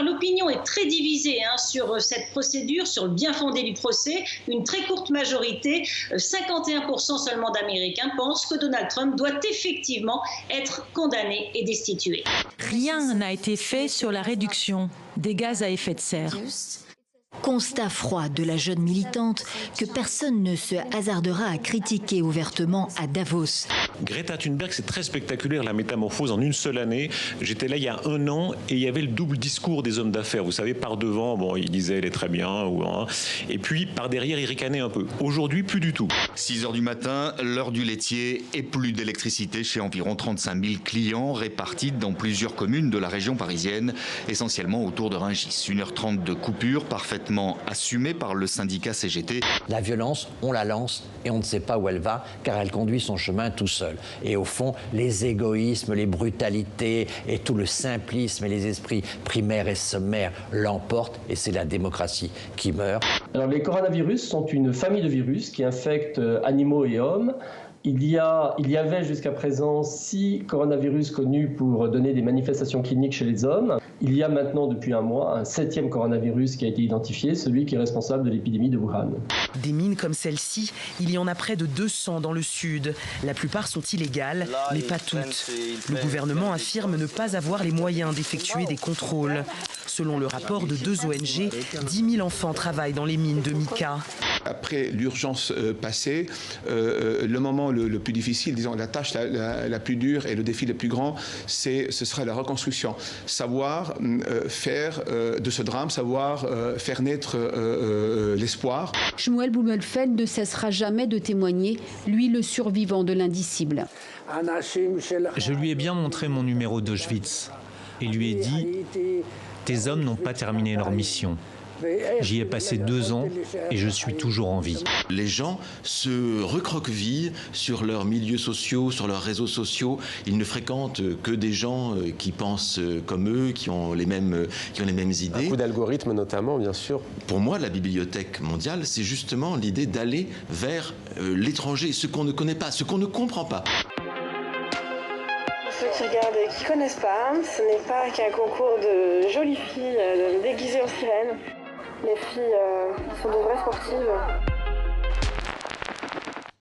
L'opinion est très divisée sur cette procédure, sur le bien fondé du procès. Une très courte majorité, 51% seulement d'Américains, pensent que Donald Trump doit effectivement être condamné et destitué. Rien n'a été fait sur la réduction des gaz à effet de serre. Constat froid de la jeune militante que personne ne se hasardera à critiquer ouvertement à Davos. Greta Thunberg, c'est très spectaculaire, la métamorphose en une seule année. J'étais là il y a 1 an et il y avait le double discours des hommes d'affaires. Vous savez, par devant, bon, il disait elle est très bien, et puis par derrière, il ricanait un peu. Aujourd'hui, plus du tout. 6 h du matin, l'heure du laitier et plus d'électricité chez environ 35 000 clients répartis dans plusieurs communes de la région parisienne, essentiellement autour de Rungis. 1h30 de coupure parfaitement assumée par le syndicat CGT. La violence, on la lance et on ne sait pas où elle va car elle conduit son chemin tout seul. Et au fond, les égoïsmes, les brutalités et tout le simplisme et les esprits primaires et sommaires l'emportent et c'est la démocratie qui meurt. Alors, les coronavirus sont une famille de virus qui infectent animaux et hommes. Il y avait jusqu'à présent 6 coronavirus connus pour donner des manifestations cliniques chez les hommes. Il y a maintenant, depuis un mois, un 7e coronavirus qui a été identifié, celui qui est responsable de l'épidémie de Wuhan. Des mines comme celle-ci, il y en a près de 200 dans le sud. La plupart sont illégales, mais pas toutes. Le gouvernement affirme ne pas avoir les moyens d'effectuer des contrôles. Selon le rapport de 2 ONG, 10 000 enfants travaillent dans les mines de mica. Après l'urgence passée, le moment le plus difficile, disons la tâche la plus dure et le défi le plus grand, ce sera la reconstruction. Savoir faire de ce drame, savoir faire naître l'espoir. Shmuel Blumenfeld ne cessera jamais de témoigner, lui le survivant de l'indicible. Je lui ai bien montré mon numéro d'Auschwitz et lui ai dit « Tes hommes n'ont pas terminé leur mission ». J'y ai passé 2 ans et je suis toujours en vie. Les gens se recroquevillent sur leurs milieux sociaux, sur leurs réseaux sociaux. Ils ne fréquentent que des gens qui pensent comme eux, qui ont les mêmes idées. Un coup d'algorithme notamment, bien sûr. Pour moi, la Bibliothèque mondiale, c'est justement l'idée d'aller vers l'étranger, ce qu'on ne connaît pas, ce qu'on ne comprend pas. Ceux qui regardent et qui ne connaissent pas, ce n'est pas qu'un concours de jolies filles déguisées en sirènes. Les filles sont de vraies sportives.